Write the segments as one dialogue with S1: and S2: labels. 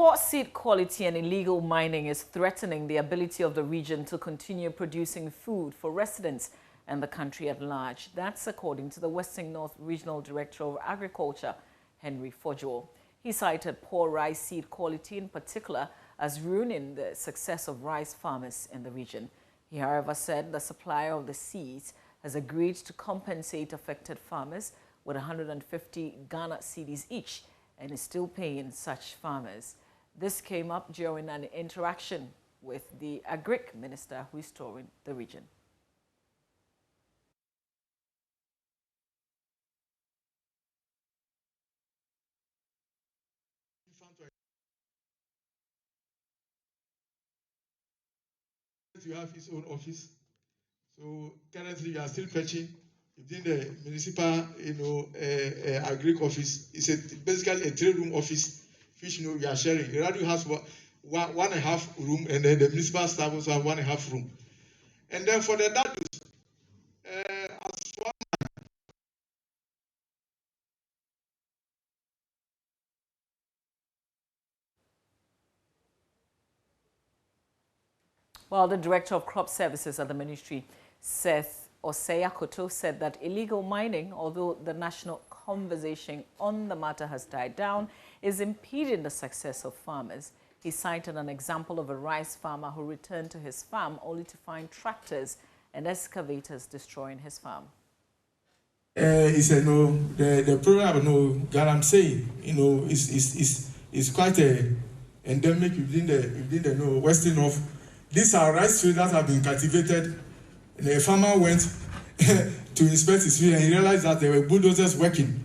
S1: Poor seed quality and illegal mining is threatening the ability of the region to continue producing food for residents and the country at large. That's according to the Western North Regional Director of Agriculture, Henry Fojo. He cited poor rice seed quality in particular as ruining the success of rice farmers in the region. He, however, said the supplier of the seeds has agreed to compensate affected farmers with 150 Ghana cedis each and is still paying such farmers. This came up during an interaction with the Agric Minister who is touring the region.
S2: You have his own office. So currently you are still fetching within the municipal, agric office. It's basically a 3-room office, which we are sharing. The radio has 1.5 room, and then the municipal staff also have 1.5 room. And then for the dados, as one.
S1: While the Director of Crop Services at the ministry, Seth Oseyakoto, said that illegal mining, although the national conversation on the matter has died down, is impeding the success of farmers. He cited an example of a rice farmer who returned to his farm only to find tractors and excavators destroying his farm.
S2: He said, no, the program, Galamsey, is quite endemic within the Western North. These are rice fields that have been cultivated. And a farmer went to inspect his field and he realized that there were bulldozers working.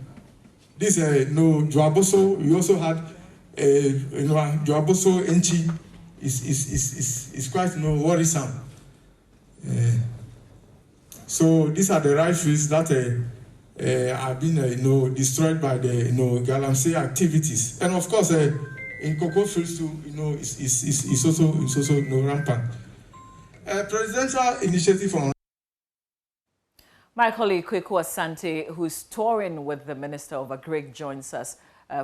S2: This, Joaboso, we also had, Joaboso Enchi is quite, worrisome. So these are the rice fields that have been, destroyed by the, Galamsey activities. And of course, in cocoa fields too, it's also rampant. Presidential initiative on.
S1: My colleague Kweku Asante, who's touring with the Minister of Agric, joins us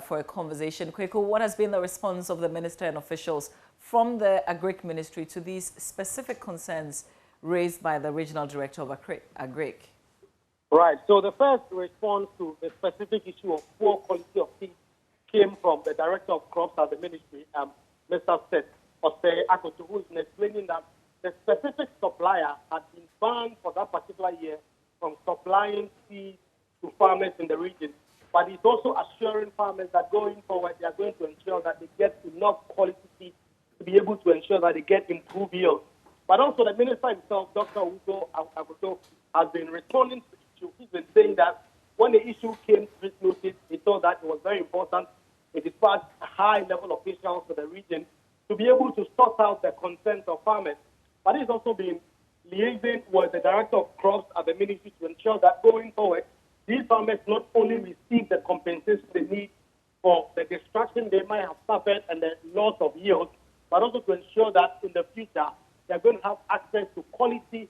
S1: for a conversation. Kweku, what has been the response of the Minister and officials from the Agric Ministry to these specific concerns raised by the Regional Director of Agric?
S3: Right. So the first response to the specific issue of poor quality of seed came from the Director of Crops at the Ministry, Mr. Seth Oseyakoto, who is explaining that the specific supplier had been banned for that particular year from supplying seeds to farmers in the region. But he's also assuring farmers that going forward, they are going to ensure that they get enough quality seeds to be able to ensure that they get improved yield. But also the Minister himself, Dr. Ugo Agoto, has been responding to the issue. He's been saying that when the issue came to his notice, he thought that it was very important to dispatch a high-level officials to the region to be able to sort out the concerns of farmers. But he's also been liaising with the Director of Crops at the Ministry to ensure that going forward, these farmers not only receive the compensation they need for the destruction they might have suffered and the loss of yield, but also to ensure that in the future, they're going to have access to quality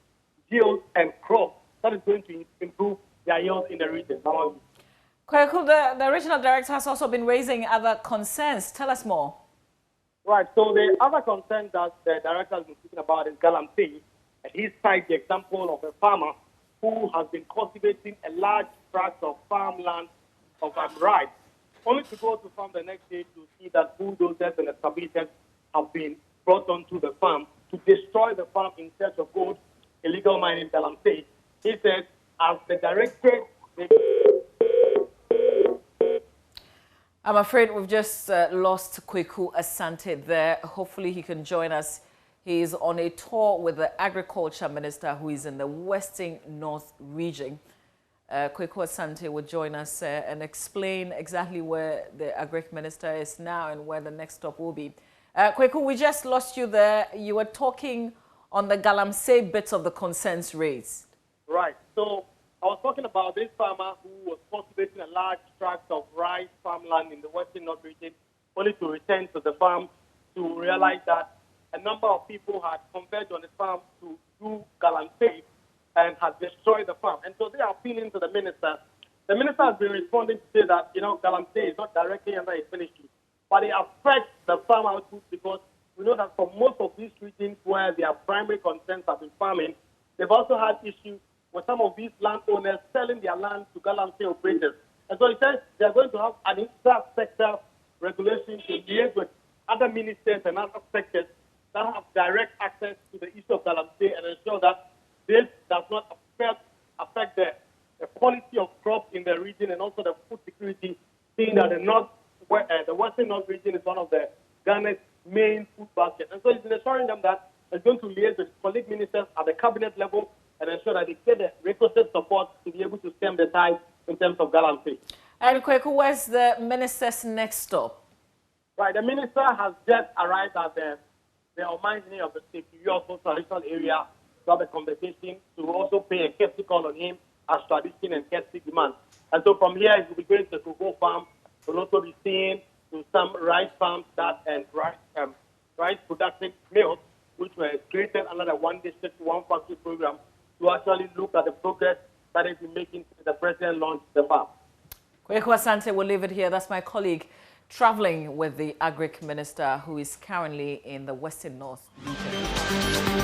S3: yield and crops that is going to improve their yield in the region.
S1: Kweku, the Regional Director has also been raising other concerns. Tell us more.
S3: Right. So the other concern that the Director has been speaking about is Galamsey. And he cites the example of a farmer who has been cultivating a large tract of farmland of rice, only to go to farm the next day to see that bulldozers and excavators have been brought onto the farm to destroy the farm in search of gold, illegal mining, Galamsey. He says, as the director...
S1: I'm afraid we've just lost Kweku Asante there. Hopefully he can join us. He is on a tour with the Agriculture Minister who is in the Western North region. Kweku Asante will join us and explain exactly where the Agric Minister is now and where the next stop will be. Kweku, we just lost you there. You were talking on the Galamsey bits of the concerns raised.
S3: Right. So I was talking about this farmer who was cultivating a large tract of rice farmland in the Western North region, only to return to the farm to realize that a number of people had converged on the farm to do Galamsey and had destroyed the farm. And so they are appealing to the minister. The minister has been responding to say that, Galamsey is not directly under his ministry. but it affects the farm output because we know that for most of these regions where their primary concerns have been farming, they've also had issues with some of these landowners selling their land to Galamsey operators. And so it says they're going to have an inter-sector regulation to liaise with other ministers and other sectors that have direct access to the issue of Galamsey and ensure that this does not affect the quality of crops in the region and also the food security, seeing that the Western North region is one of the Ghana's main food baskets. And so it's assuring them that it's going to liaise with colleague ministers at the cabinet level and ensure that they get the requisite support to be able to stem the tide in terms of Galamsey.
S1: And Kweku, where's the minister's next stop?
S3: Right, the minister has just arrived at the Omanjini of the state, also traditional area, to have a conversation, to also pay a courtesy call on him as tradition and courtesy demands. And so from here, he will be going to the cocoa farm. We'll also be seeing to some rice farms and rice production mills, which were created under the One District, One Factory program to actually look at the progress that they've been making since the president launched the farm.
S1: Kweku Asante, we'll leave it here. That's my colleague traveling with the Agric Minister who is currently in the Western North region.